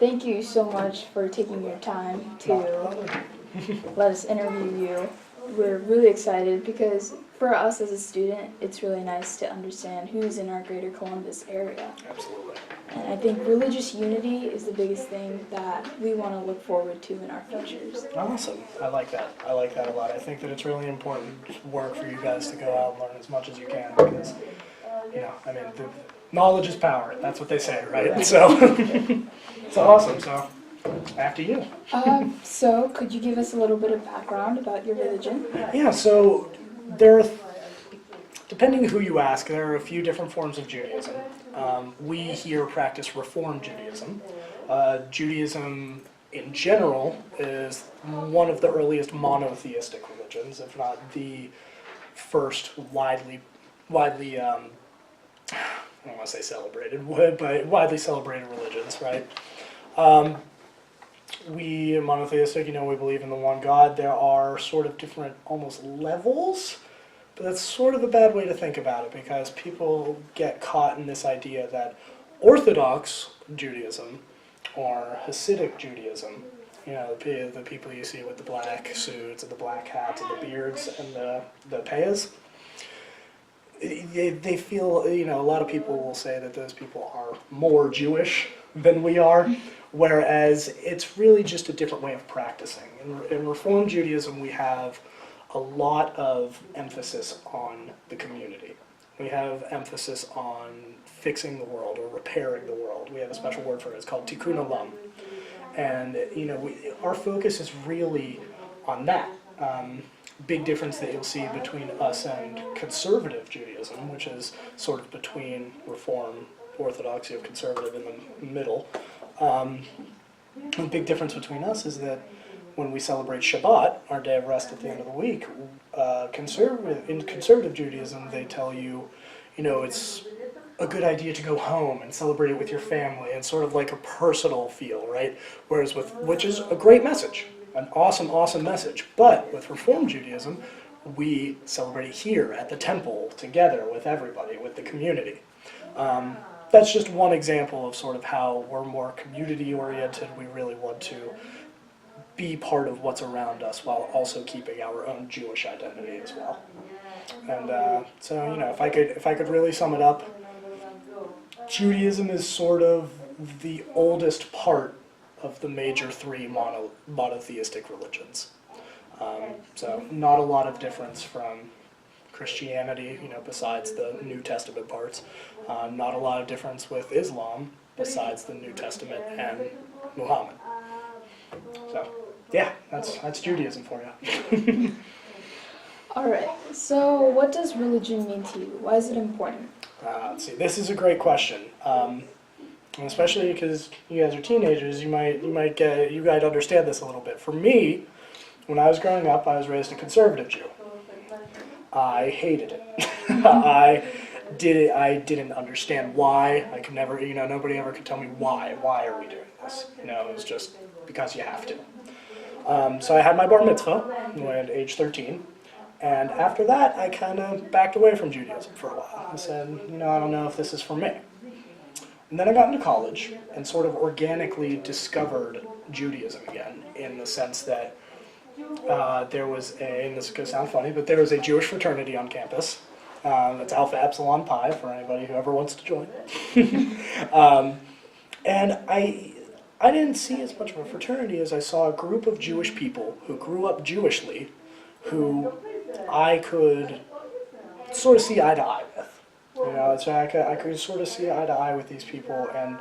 Thank you so much for taking your time to let us interview you. We're really excited because for us as a student, it's really nice to understand who's in our greater Columbus area. Absolutely. And I think religious unity is the biggest thing that we want to look forward to in our futures. Awesome. I like that. I like that a lot. I think that it's really important work for you guys to go out and learn as much as you can because, the knowledge is power. That's what they say, right? So, it's awesome. So, after you. So could you give us a little bit of background about your religion? Yeah, so there are, depending who you ask, there are a few different forms of Judaism. We here practice Reform Judaism. Judaism in general is one of the earliest monotheistic religions, if not the first widely I don't want to say celebrated, but widely celebrated religions, right? We monotheistic, we believe in the one God. There are sort of different almost levels, but that's sort of a bad way to think about it because people get caught in this idea that Orthodox Judaism or Hasidic Judaism, the people you see with the black suits and the black hats and the beards and the payas, they feel, a lot of people will say that those people are more Jewish than we are, whereas it's really just a different way of practicing. In Reform Judaism, we have a lot of emphasis on the community. We have emphasis on fixing the world or repairing the world. We have a special word for it. It's called tikkun olam. And, our focus is really on that. Big difference that you'll see between us and conservative Judaism, which is sort of between Reform, Orthodox, you have conservative in the middle. The big difference between us is that when we celebrate Shabbat, our day of rest at the end of the week, in conservative Judaism, they tell you, it's a good idea to go home and celebrate it with your family and sort of like a personal feel, right? Whereas which is a great message, an awesome, awesome message. But with Reform Judaism, we celebrate it here at the temple together with everybody, with the community. That's just one example of sort of how we're more community-oriented. We really want to be part of what's around us while also keeping our own Jewish identity as well. And so, if I could really sum it up, Judaism is sort of the oldest part of the major three monotheistic religions. So not a lot of difference from Christianity, besides the New Testament parts. Not a lot of difference with Islam, besides the New Testament and Muhammad. So, yeah, that's Judaism for you. All right, so what does religion mean to you? Why is it important? Let's see, this is a great question. And especially because you guys are teenagers, you might understand this a little bit. For me, when I was growing up, I was raised a conservative Jew. I hated it. I didn't understand why. I could never, nobody ever could tell me why. Why are we doing this? It was just because you have to. So I had my bar mitzvah at age 13. And after that, I kind of backed away from Judaism for a while. I said, I don't know if this is for me. And then I got into college and sort of organically discovered Judaism again, in the sense that there was and this is going to sound funny, but there was a Jewish fraternity on campus. It's Alpha Epsilon Pi for anybody who ever wants to join. And I didn't see as much of a fraternity as I saw a group of Jewish people who grew up Jewishly, who I could sort of see eye to eye with. So I could sort of see eye to eye with these people, and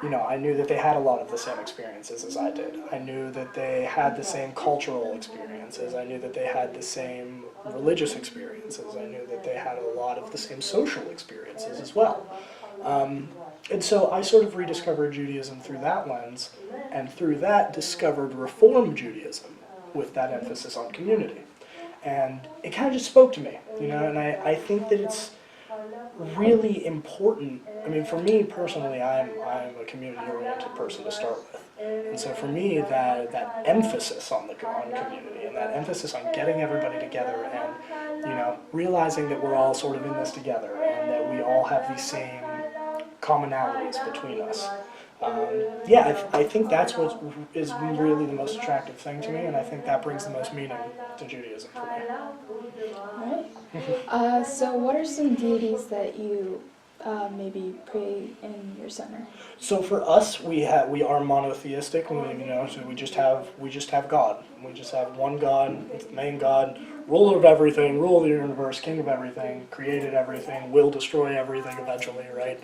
I knew that they had a lot of the same experiences as I did. I knew that they had the same cultural experiences. I knew that they had the same religious experiences. I knew that they had a lot of the same social experiences as well. And so I sort of rediscovered Judaism through that lens, and through that discovered Reform Judaism with that emphasis on community. And it kind of just spoke to me, and I think that it's really important. I mean, for me personally, I'm a community-oriented person to start with. And so for me, that emphasis on community and that emphasis on getting everybody together and, realizing that we're all sort of in this together and that we all have these same commonalities between us, Yeah, I think that's what is really the most attractive thing to me, and I think that brings the most meaning to Judaism for me. Right. So what are some deities that you maybe pray in your center? So for us, we are monotheistic. So we just have God. We just have one God. It's the main God, ruler of everything, rule of the universe, king of everything, created everything, will destroy everything eventually, right?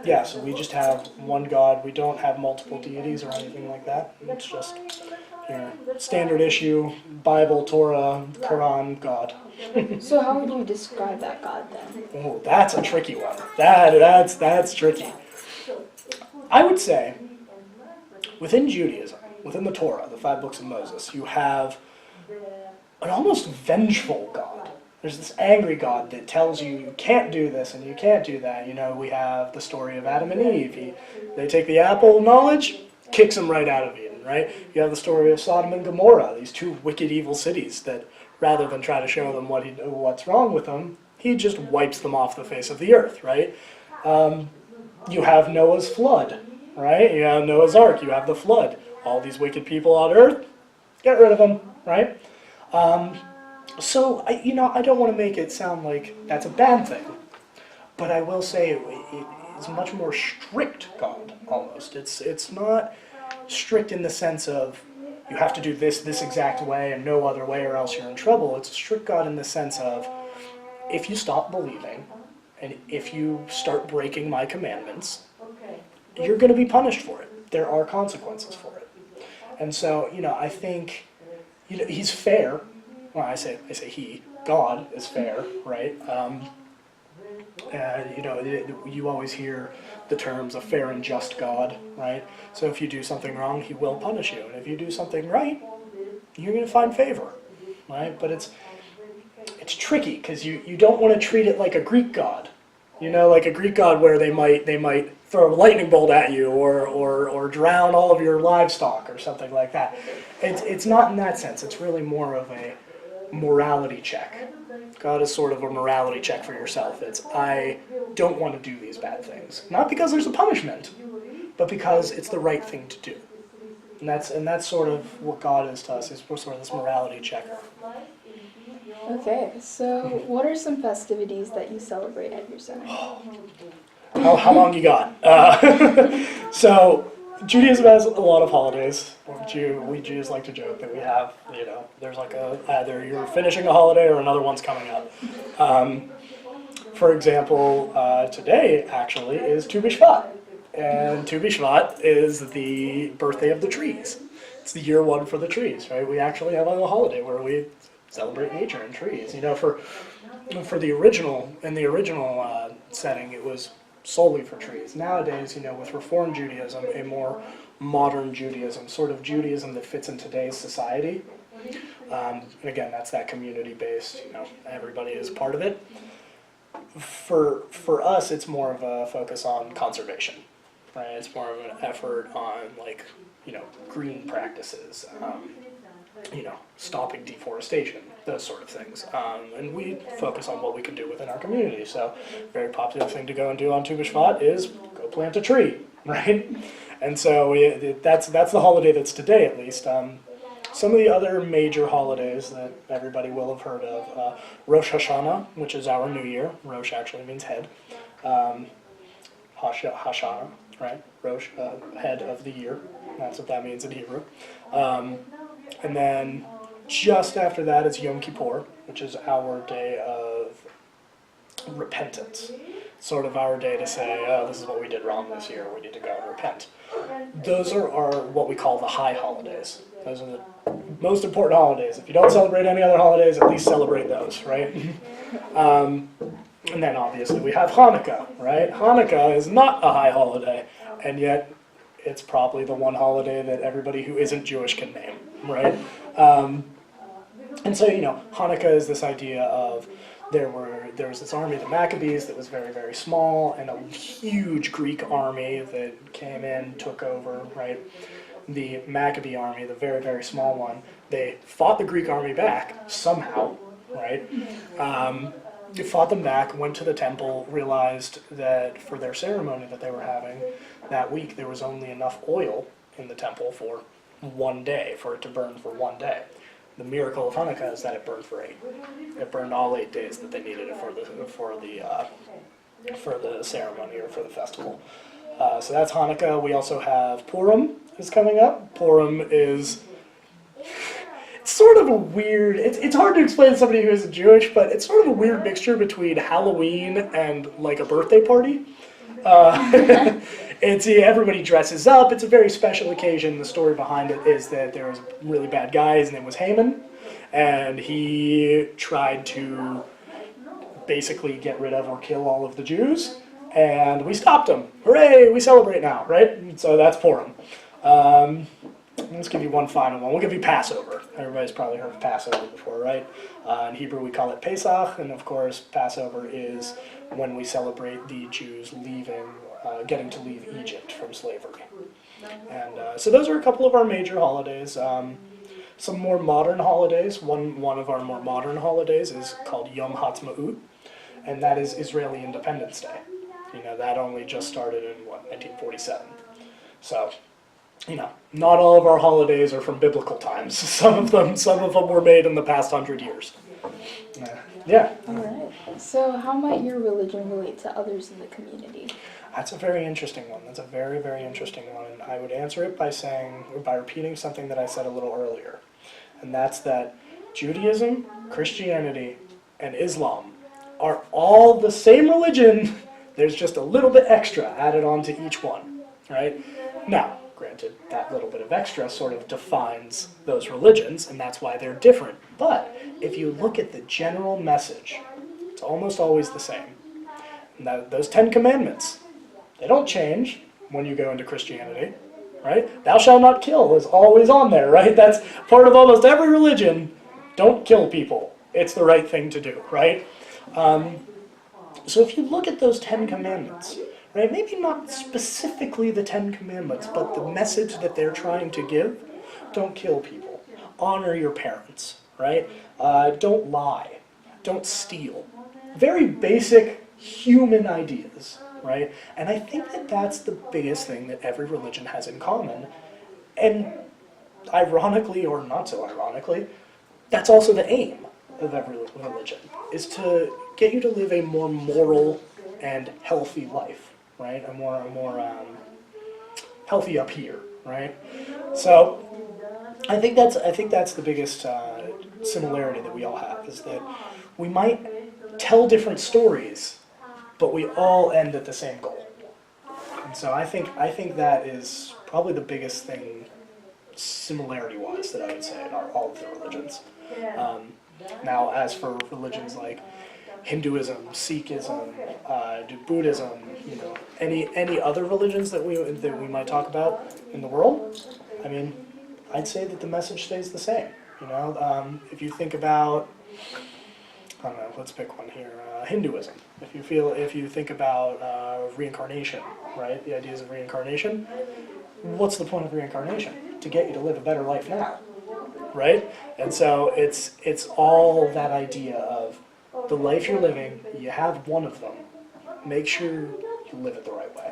Yeah. So we just have one God. We don't have multiple deities or anything like that. It's just standard issue Bible, Torah, Quran, God. So how would you describe that God then? Oh, that's a tricky one. That's tricky. I would say, within Judaism, within the Torah, the 5 books of Moses, you have an almost vengeful God. There's this angry God that tells you you can't do this and you can't do that. We have the story of Adam and Eve. They take the apple of knowledge, kicks them right out of Eden, right? You have the story of Sodom and Gomorrah, these 2 wicked, evil cities that, rather than try to show them what's wrong with them, he just wipes them off the face of the earth, right? You have Noah's flood, right? You have Noah's Ark, you have the flood. All these wicked people on earth, get rid of them, right? So I don't want to make it sound like that's a bad thing, but I will say it is a much more strict God, almost. It's not strict in the sense of you have to do this exact way and no other way or else you're in trouble. It's a strict God in the sense of if you stop believing, and if you start breaking my commandments, you're going to be punished for it. There are consequences for it. And so, I think, he's fair. Well, I say he. God is fair, right? You always hear the terms a fair and just God, right? So if you do something wrong, he will punish you. And if you do something right, you're going to find favor, right? But it's tricky because you don't want to treat it like a Greek god, like a Greek god where they might throw a lightning bolt at you or drown all of your livestock or something like that. It's not in that sense. It's really more of a morality check. God is sort of a morality check for yourself. It's I don't want to do these bad things, not because there's a punishment, but because it's the right thing to do. And that's sort of what God is to us. Is sort of this morality checker. Okay, so what are some festivities that you celebrate at your center? How long you got? So Judaism has a lot of holidays. We Jews like to joke that we have, there's like either you're finishing a holiday or another one's coming up. For example, today actually is Tu B'Shvat. And Tu B'Shvat is the birthday of the trees. It's the year 1 for the trees, right? We actually have a holiday where we celebrate nature and trees. For the original setting, it was solely for trees. Nowadays, with Reform Judaism, a more modern Judaism, sort of Judaism that fits in today's society. And again, that's that community-based, everybody is part of it. For us, it's more of a focus on conservation, right? It's more of an effort on, green practices, stopping deforestation, those sort of things. And we focus on what we can do within our community. So a very popular thing to go and do on Tu B'Shvat is go plant a tree, right? And so that's the holiday that's today, at least. Some of the other major holidays that everybody will have heard of, Rosh Hashanah, which is our new year. Rosh actually means head. Hashanah, right? Rosh, head of the year. That's what that means in Hebrew. And then just after that is Yom Kippur, which is our day of repentance. Sort of our day to say, oh, this is what we did wrong this year, we need to go and repent. Those are what we call the high holidays. Those are the most important holidays. If you don't celebrate any other holidays, at least celebrate those, right? And then obviously we have Hanukkah, right? Hanukkah is not a high holiday, and yet it's probably the one holiday that everybody who isn't Jewish can name, right? And so, Hanukkah is this idea of there was this army, the Maccabees, that was very, very small, and a huge Greek army that came in, took over, right? The Maccabee army, the very, very small one, they fought the Greek army back somehow, right? fought them back, went to the temple, realized that for their ceremony that they were having that week, there was only enough oil in the temple for one day, for it to burn for one day. The miracle of Hanukkah is that it burned for 8. It burned all 8 days that they needed it for the ceremony or for the festival. So that's Hanukkah. We also have Purim is coming up. Purim is sort of a weird, it's hard to explain to somebody who isn't Jewish, but it's sort of a weird mixture between Halloween and like a birthday party. Everybody dresses up. It's a very special occasion. The story behind it is that there was a really bad guy. His name was Haman, and he tried to basically get rid of or kill all of the Jews, and we stopped him. Hooray! We celebrate now, right? So that's Purim. Let's give you one final one. We'll give you Passover. Everybody's probably heard of Passover before, right? In Hebrew we call it Pesach, and of course Passover is when we celebrate the Jews getting to leave Egypt from slavery. And so those are a couple of our major holidays. Some more modern holidays. One of our more modern holidays is called Yom Ha'atzmaut, and that is Israeli Independence Day. That only just started in 1947. So, not all of our holidays are from biblical times. Some of them were made in the past 100 years. Yeah. All right. So how might your religion relate to others in the community? That's a very interesting one. That's a very, very interesting one. And I would answer it by repeating something that I said a little earlier. And that's that Judaism, Christianity, and Islam are all the same religion. There's just a little bit extra added on to each one, right? Now, granted, that little bit of extra sort of defines those religions, and that's why they're different. But if you look at the general message, it's almost always the same. Now, those 10 commandments, they don't change when you go into Christianity, right? Thou shalt not kill is always on there, right? That's part of almost every religion. Don't kill people. It's the right thing to do, right? So if you look at those 10 commandments, right, maybe not specifically the 10 commandments, but the message that they're trying to give, don't kill people. Honor your parents, right? Don't lie. Don't steal. Very basic human ideas, right? And I think that that's the biggest thing that every religion has in common. And ironically, or not so ironically, that's also the aim of every religion, is to get you to live a more moral and healthy life, right? A more healthy up here, right? So I think that's the biggest similarity that we all have, is that we might tell different stories, but we all end at the same goal. And so I think that is probably the biggest thing, similarity-wise, that I would say in all of the religions. Now, as for religions like Hinduism, Sikhism, Buddhism, any other religions that we might talk about in the world, I mean, I'd say that the message stays the same. If you think about, I don't know, let's pick one here, Hinduism. If you think about reincarnation, right? The ideas of reincarnation. What's the point of reincarnation? To get you to live a better life now, right? And so it's all that idea of the life you're living, you have one of them. Make sure you live it the right way.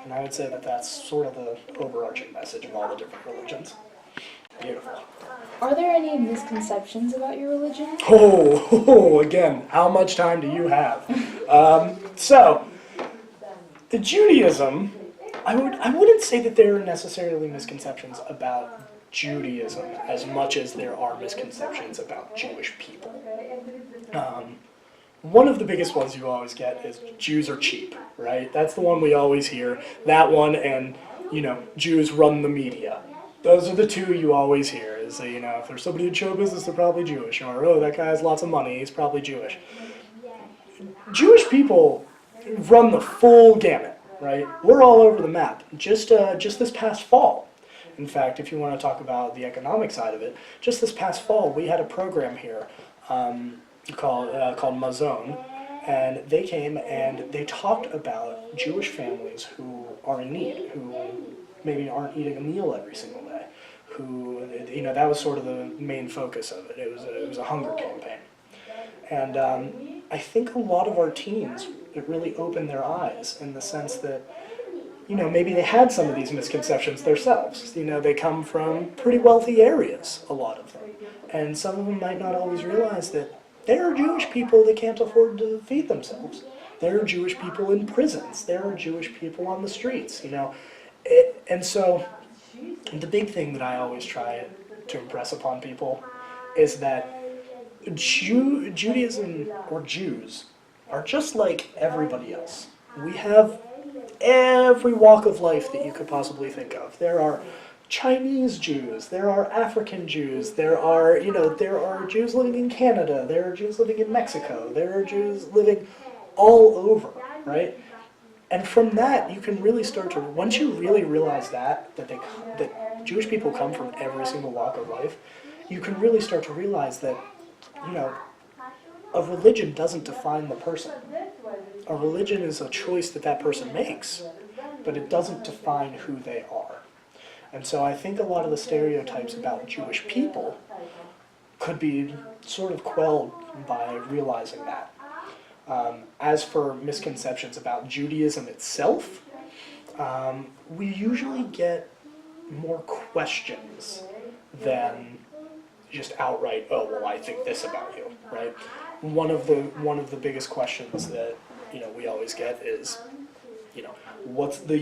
And I would say that that's sort of the overarching message of all the different religions. Beautiful. Are there any misconceptions about your religion? Again, how much time do you have? So, the Judaism, I wouldn't say that there are necessarily misconceptions about Judaism as much as there are misconceptions about Jewish people. One of the biggest ones you always get is Jews are cheap, right? That's the one we always hear. That one and, Jews run the media. Those are the two you always hear, is that, if there's somebody in show business, they're probably Jewish. Or, oh, that guy has lots of money, he's probably Jewish. Jewish people run the full gamut, right? We're all over the map. Just this past fall, in fact, if you want to talk about the economic side of it, just this past fall, we had a program here called Mazon, and they came and they talked about Jewish families who are in need, who maybe aren't eating a meal every single day, who, that was sort of the main focus of it. It was a hunger campaign. And I think a lot of our teens, it really opened their eyes in the sense that, you know, maybe they had some of these misconceptions themselves. You know, they come from pretty wealthy areas, a lot of them. And some of them might not always realize that there are Jewish people that can't afford to feed themselves. There are Jewish people in prisons. There are Jewish people on the streets, you know. And so the big thing that I always try to impress upon people is that Judaism, or Jews, are just like everybody else. We have every walk of life that you could possibly think of. There are Chinese Jews, there are African Jews, there are Jews living in Canada, there are Jews living in Mexico, there are Jews living all over, right? And from that, you can really start to, once you really realize that Jewish people come from every single walk of life, you can really start to realize that, you know, a religion doesn't define the person. A religion is a choice that person makes, but it doesn't define who they are. And so I think a lot of the stereotypes about Jewish people could be sort of quelled by realizing that. As for misconceptions about Judaism itself, we usually get more questions than just outright, oh, well, I think this about you, right? One of the biggest questions that, you know, we always get is, you know, what's the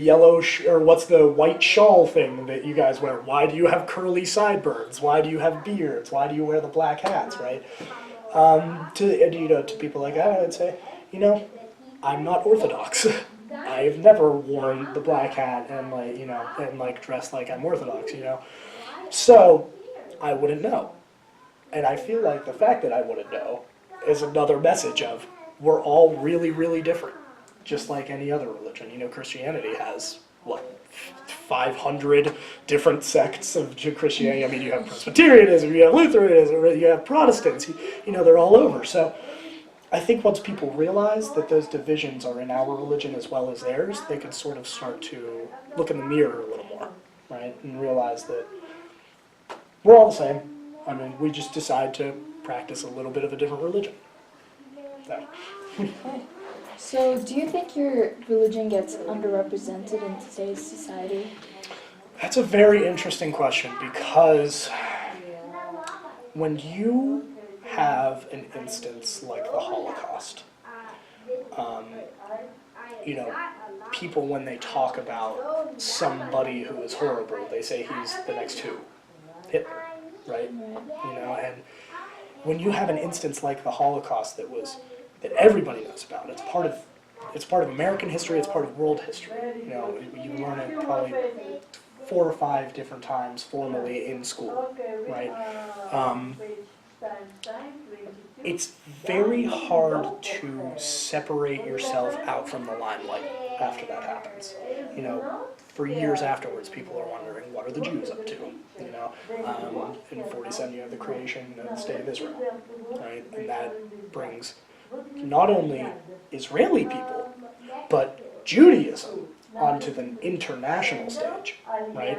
what's the white shawl thing that you guys wear? Why do you have curly sideburns? Why do you have beards? Why do you wear the black hats, right? To people like that, I would say, you know, I'm not orthodox. I've never worn the black hat and dressed like I'm orthodox, you know. So I wouldn't know. And I feel like the fact that I wouldn't know is another message of we're all really, really different, just like any other religion. You know, Christianity has, 500 different sects of Christianity. I mean, you have Presbyterianism, you have Lutheranism, you have Protestants, you know, they're all over. So I think once people realize that those divisions are in our religion as well as theirs, they can sort of start to look in the mirror a little more, right? And realize that we're all the same. I mean, we just decide to practice a little bit of a different religion. So. So, do you think your religion gets underrepresented in today's society? That's a very interesting question, because when you have an instance like the Holocaust, you know, people, when they talk about somebody who is horrible, they say he's the next who? Hitler, right? You know, and when you have an instance like the Holocaust that everybody knows about, it's part of American history, it's part of world history. You know, you learn it probably 4 or 5 different times formally in school, right? It's very hard to separate yourself out from the limelight after that happens. You know, for years afterwards, people are wondering, what are the Jews up to? You know, in 47 you have the creation of the State of Israel, right? And that brings not only Israeli people, but Judaism onto the international stage, right?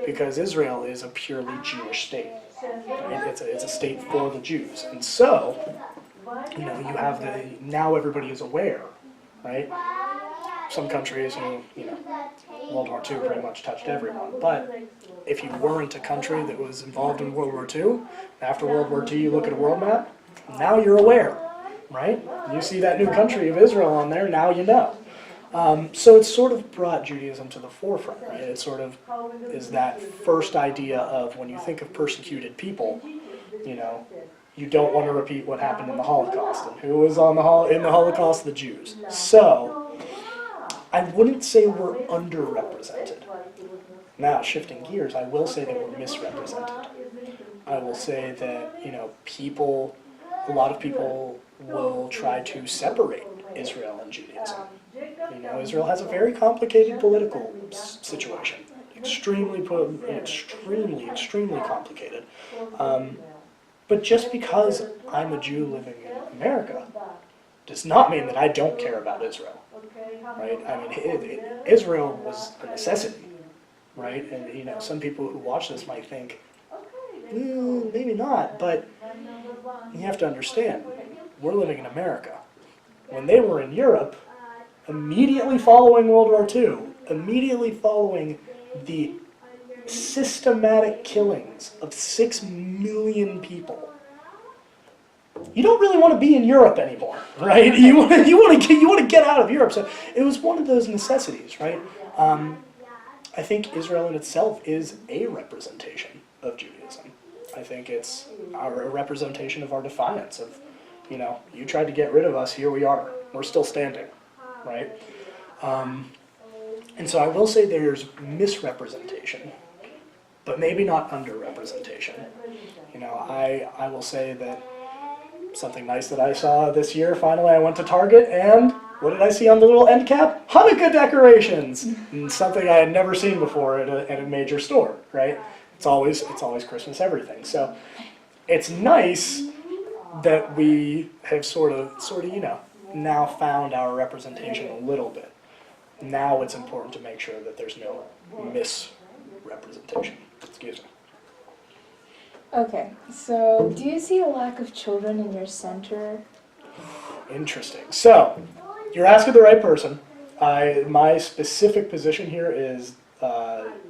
Because Israel is a purely Jewish state. Right? It's a state for the Jews. And so, you know, you have now everybody is aware, right? Some countries, you know, World War II pretty much touched everyone. But if you weren't a country that was involved in World War II, after World War II you look at a world map, now you're aware, right? You see that new country of Israel on there, now you know. So it's sort of brought Judaism to the forefront, right? It sort of is that first idea of when you think of persecuted people, you know, you don't want to repeat what happened in the Holocaust. And who was in the Holocaust? The Jews. So I wouldn't say we're underrepresented. Now, shifting gears, I will say that we're misrepresented. I will say that, you know, a lot of people will try to separate Israel and Judaism. You know, Israel has a very complicated political situation. Extremely complicated. But just because I'm a Jew living in America does not mean that I don't care about Israel. Right? I mean, Israel was a necessity, right? And, you know, some people who watch this might think, maybe not, but you have to understand, we're living in America. when they were in Europe, immediately following World War II, immediately following the systematic killings of 6 million people. You don't really want to be in Europe anymore, right? You want to get out of Europe. So it was one of those necessities, right? I think Israel in itself is a representation of Judaism. I think it's a representation of our defiance of, you tried to get rid of us, here we are. We're still standing, right? And so I will say there's misrepresentation, but maybe not underrepresentation. I will say that something nice that I saw this year, finally I went to Target and what did I see on the little end cap? Hanukkah decorations! And something I had never seen before at a major store, right? It's always Christmas everything. So it's nice that we have sort of, now found our representation a little bit. Now it's important to make sure that there's no misrepresentation. Excuse me. Okay, so do you see a lack of children in your center? Interesting. So, you're asking the right person. My specific position here is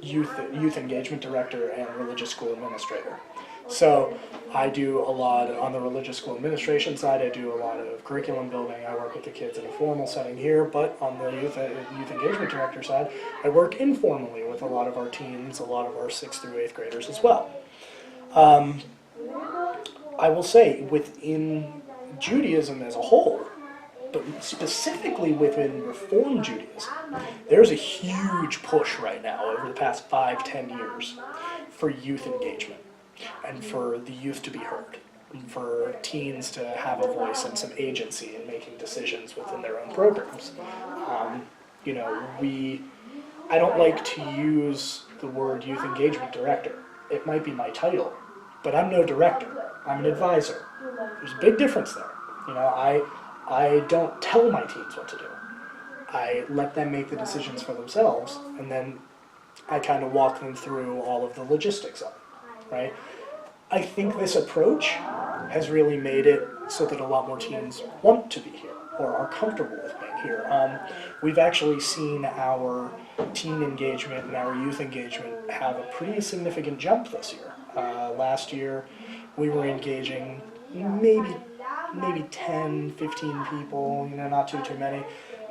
youth engagement director and religious school administrator. So I do a lot on the religious school administration side. I do a lot of curriculum building. I work with the kids in a formal setting here, but on the youth engagement director side, I work informally with a lot of our teens, a lot of our 6th through 8th graders as well. I will say within Judaism as a whole, but specifically within Reform Judaism, there's a huge push right now over the past 5-10 years for youth engagement and for the youth to be heard, and for teens to have a voice and some agency in making decisions within their own programs. I don't like to use the word youth engagement director. It might be my title, but I'm no director. I'm an advisor. There's a big difference there. I don't tell my teens what to do. I let them make the decisions for themselves, and then I kind of walk them through all of the logistics of it, right? I think this approach has really made it so that a lot more teens want to be here or are comfortable with being here. We've actually seen our teen engagement and our youth engagement have a pretty significant jump this year. Last year, we were engaging maybe 10, 15 people, not too many.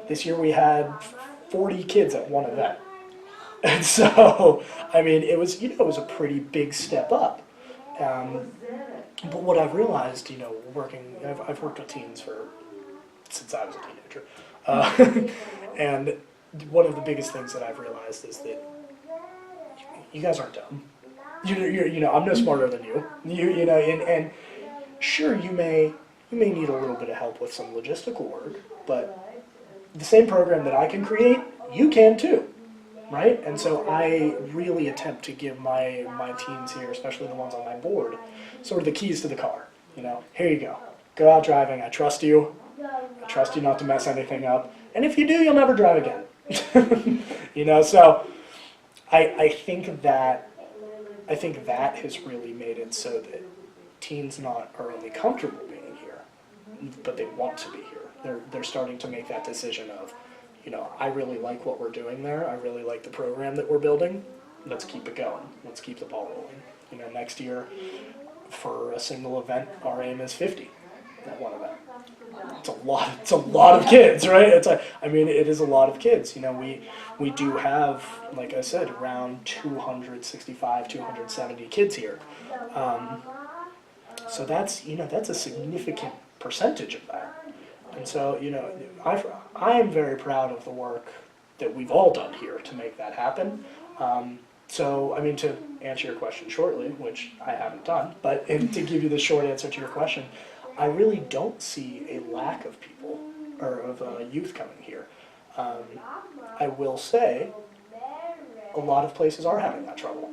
This year we had 40 kids at one event. And so, it was a pretty big step up. But what I've realized, I've worked with teens since I was a teenager. And one of the biggest things that I've realized is that you guys aren't dumb. I'm no smarter than you. And sure, you may need a little bit of help with some logistical work, but the same program that I can create, you can too, right? And so I really attempt to give my teens here, especially the ones on my board, sort of the keys to the car. Here you go. Go out driving. I trust you. I trust you not to mess anything up. And if you do, you'll never drive again. So I think that has really made it so that teens are only comfortable being here, but they want to be here. They're starting to make that decision of, I really like what we're doing there. I really like the program that we're building. Let's keep it going. Let's keep the ball rolling. Next year for a single event, our aim is 50 at one event. It's a lot of kids, right? It is a lot of kids. We do have, like I said, around 265, 270 kids here. So that's a significant percentage of that. And so, I am very proud of the work that we've all done here to make that happen. To answer your question shortly, which I haven't done, but to give you the short answer to your question, I really don't see a lack of people, or of youth coming here. I will say, a lot of places are having that trouble.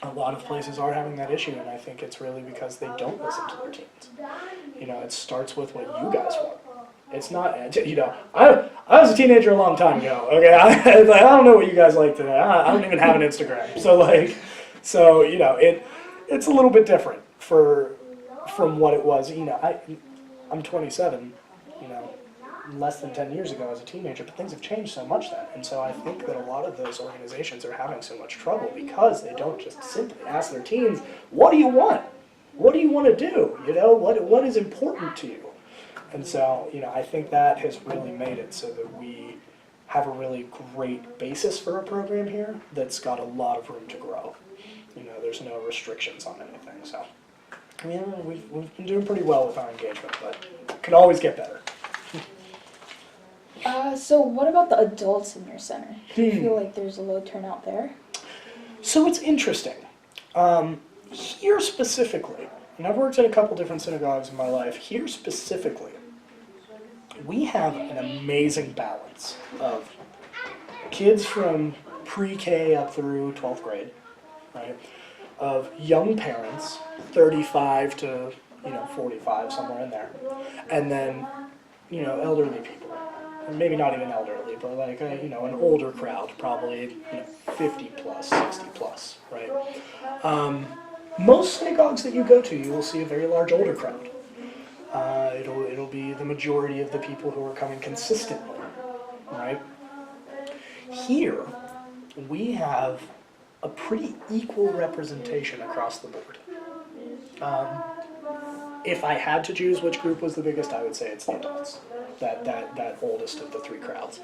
A lot of places are having that issue, and I think it's really because they don't listen to their teens. It starts with what you guys want. It's not, I was a teenager a long time ago, okay? I don't know what you guys like today. I don't even have an Instagram. It's a little bit different from what it was. I'm 27, less than 10 years ago as a teenager, but things have changed so much then. And so I think that a lot of those organizations are having so much trouble because they don't just simply ask their teens, what do you want? What do you want to do? You know, what is important to you? And so, you know, I think that has really made it so that we have a really great basis for a program here that's got a lot of room to grow. You know, there's no restrictions on anything. So, I mean, we've been doing pretty well with our engagement, but can always get better. So what about the adults in your center? Do you feel like there's a low turnout there? So it's interesting. Here specifically, and I've worked in a couple different synagogues in my life, here specifically, we have an amazing balance of kids from pre-K up through 12th grade, right? Of young parents, 35 to, 45, somewhere in there. And then, elderly people. Maybe not even elderly, but like, an older crowd, probably 50 plus, 60 plus, right? Most synagogues that you go to, you will see a very large older crowd. It'll be the majority of the people who are coming consistently, right? Here, we have a pretty equal representation across the board. If I had to choose which group was the biggest, I would say it's the adults. That oldest of the three crowds.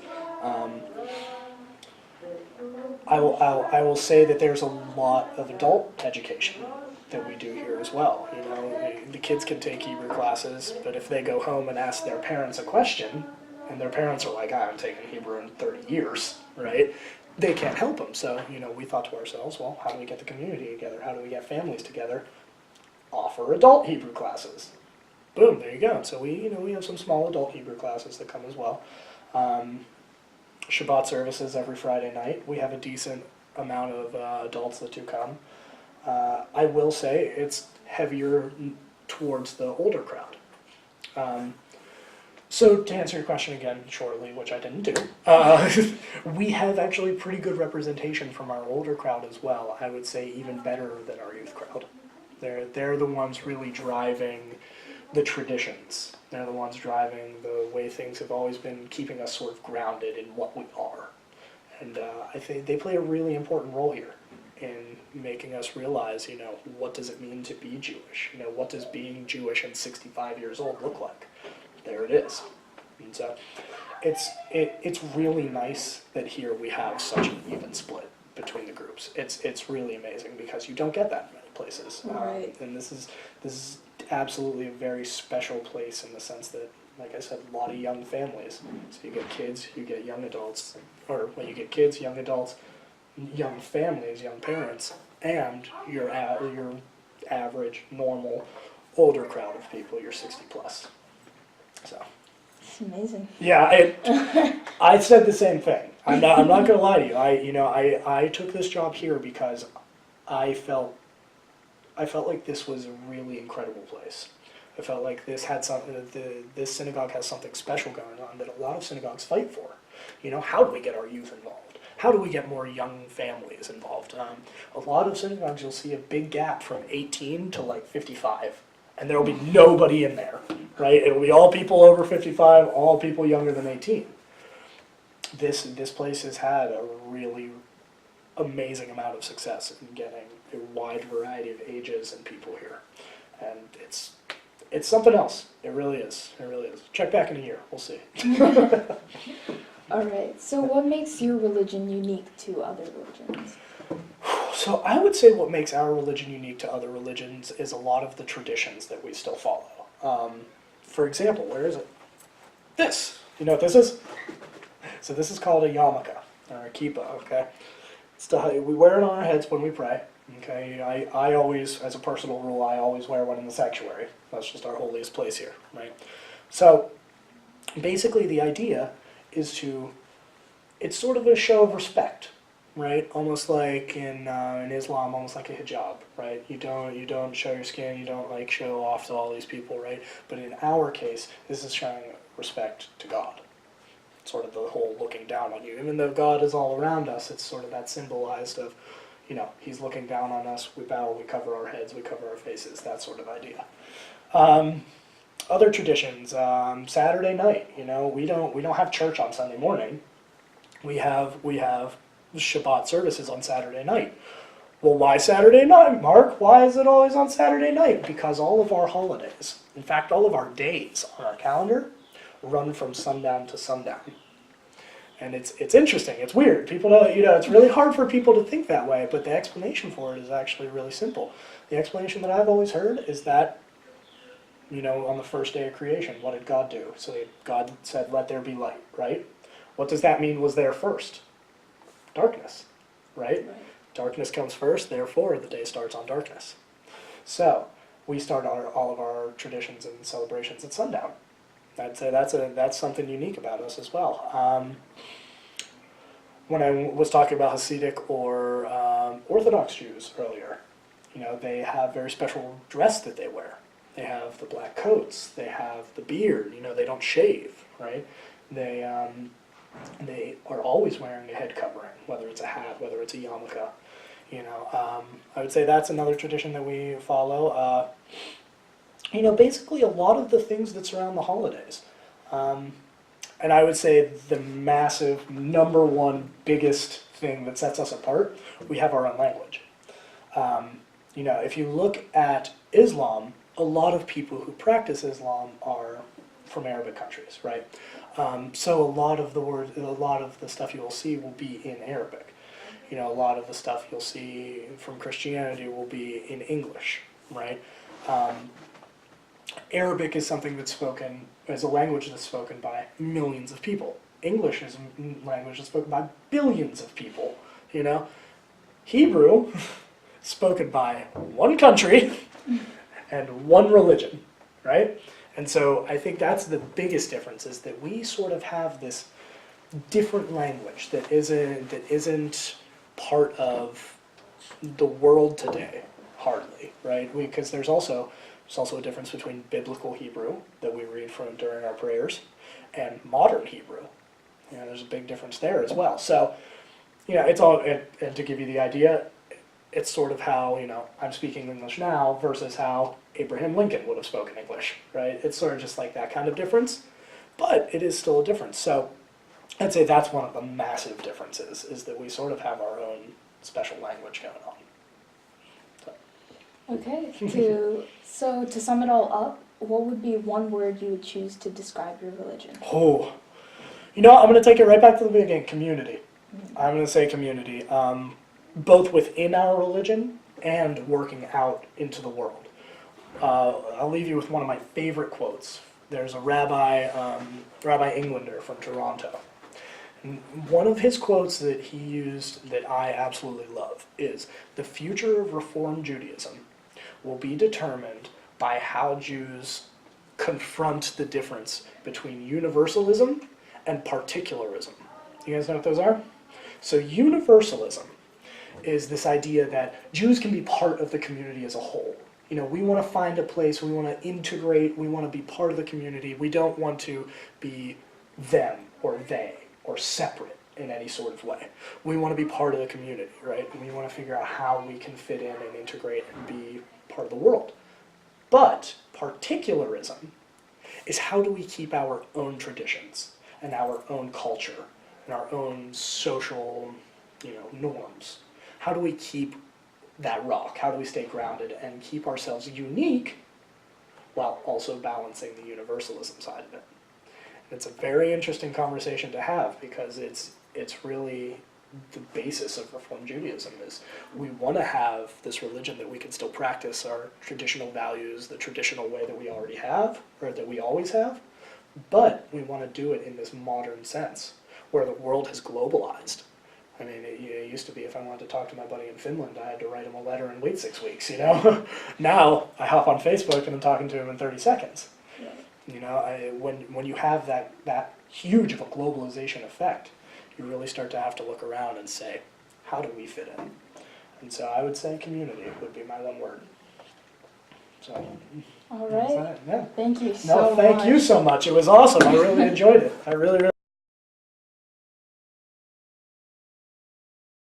I will say that there's a lot of adult education that we do here as well. You know, the kids can take Hebrew classes, but if they go home and ask their parents a question, and their parents are like, I haven't taken Hebrew in 30 years, right? They can't help them. So, we thought to ourselves, well, how do we get the community together? How do we get families together? Offer adult Hebrew classes. Boom, there you go. So we have some small adult Hebrew classes that come as well. Shabbat services every Friday night. We have a decent amount of adults that do come. I will say it's heavier towards the older crowd. So to answer your question again shortly, which I didn't do, we have actually pretty good representation from our older crowd as well. I would say even better than our youth crowd. They're the ones really driving the traditions. They're the ones driving the way things have always been, keeping us sort of grounded in what we are. And I think they play a really important role here in making us realize, what does it mean to be Jewish? What does being Jewish and 65 years old look like? There it is. And so it's really nice that here we have such an even split between the groups. It's really amazing because you don't get that in many places. Right. And this is absolutely a very special place in the sense that, like I said, a lot of young families. So you get kids, you get young adults, or you get kids, young adults, young families, young parents, and your average, normal, older crowd of people, your 60 plus. So. It's amazing. Yeah, I said the same thing. I'm not going to lie to you. I took this job here because I felt like this was a really incredible place. I felt like this had something. This synagogue has something special going on that a lot of synagogues fight for. How do we get our youth involved? How do we get more young families involved? A lot of synagogues, you'll see a big gap from 18 to like 55, and there will be nobody in there, right? It'll be all people over 55, all people younger than 18. This place has had a really amazing amount of success in getting a wide variety of ages and people here, and it's something else. It really is. It really is. Check back in a year. We'll see. All right. So what makes your religion unique to other religions? So I would say what makes our religion unique to other religions is a lot of the traditions that we still follow. For example, where is it? This. You know what this is? So this is called a yarmulke, or a kippah, okay? We wear it on our heads when we pray, okay? I always, as a personal rule, I always wear one in the sanctuary. That's just our holiest place here, right? So basically the idea is it's sort of a show of respect, right? Almost like in Islam, almost like a hijab, right? You don't show your skin, you don't like show off to all these people, right? But in our case, this is showing respect to God. Sort of the whole looking down on you. Even though God is all around us, it's sort of that symbolized of, He's looking down on us, we bow, we cover our heads, we cover our faces, that sort of idea. Other traditions, Saturday night, we don't have church on Sunday morning. We have Shabbat services on Saturday night. Well, why Saturday night, Mark? Why is it always on Saturday night? Because all of our holidays, in fact, all of our days on our calendar, run from sundown to sundown. And it's interesting. It's weird. People know, it's really hard for people to think that way, but the explanation for it is actually really simple. The explanation that I've always heard is that, on the first day of creation, what did God do? So God said, let there be light, right? What does that mean was there first? Darkness, right? Darkness comes first, therefore the day starts on darkness. So we start all of our traditions and celebrations at sundown. I'd say that's something unique about us as well. When I was talking about Hasidic or Orthodox Jews earlier, they have very special dress that they wear. They have the black coats, they have the beard, they don't shave, right? They are always wearing a head covering, whether it's a hat, whether it's a yarmulke. I would say that's another tradition that we follow. Basically a lot of the things that surround the holidays. And I would say the massive number one biggest thing that sets us apart, we have our own language. If you look at Islam, a lot of people who practice Islam are from Arabic countries, right? So a lot of the stuff you will see will be in Arabic. A lot of the stuff you'll see from Christianity will be in English, right? Arabic is something that's spoken, is a language that's spoken by millions of people. English is a language that's spoken by billions of people, Hebrew, spoken by one country and one religion, right? And so I think that's the biggest difference, is that we sort of have this different language that isn't part of the world today, hardly, right? Because there's also a difference between biblical Hebrew that we read from during our prayers and modern Hebrew. There's a big difference there as well. So, it's all, and to give you the idea, it's sort of how, I'm speaking English now versus how Abraham Lincoln would have spoken English, right? It's sort of just like that kind of difference, but it is still a difference. So I'd say that's one of the massive differences, is that we sort of have our own special language going on. Okay, so to sum it all up, what would be one word you would choose to describe your religion? Oh, I'm going to take it right back to the beginning, community. I'm going to say community, both within our religion and working out into the world. I'll leave you with one of my favorite quotes. There's a Rabbi Englander from Toronto. And one of his quotes that he used that I absolutely love is, "The future of Reform Judaism will be determined by how Jews confront the difference between universalism and particularism." You guys know what those are? So universalism is this idea that Jews can be part of the community as a whole. We want to find a place, we want to integrate, we want to be part of the community. We don't want to be them or they or separate in any sort of way. We want to be part of the community, right? And we want to figure out how we can fit in and integrate and be part of the world. But particularism is, how do we keep our own traditions and our own culture and our own social, norms? How do we keep that rock? How do we stay grounded and keep ourselves unique while also balancing the universalism side of it? And it's a very interesting conversation to have, because it's really the basis of Reform Judaism. Is we want to have this religion that we can still practice our traditional values, the traditional way that we already have, or that we always have, but we want to do it in this modern sense, where the world has globalized. I mean, it used to be, if I wanted to talk to my buddy in Finland, I had to write him a letter and wait 6 weeks, Now, I hop on Facebook and I'm talking to him in 30 seconds. Yeah. When you have that huge of a globalization effect, you really start to have to look around and say, how do we fit in? And so I would say community would be my one word. So. All right. Yeah. Thank you so much. No, thank you so much. It was awesome. I really enjoyed it. I really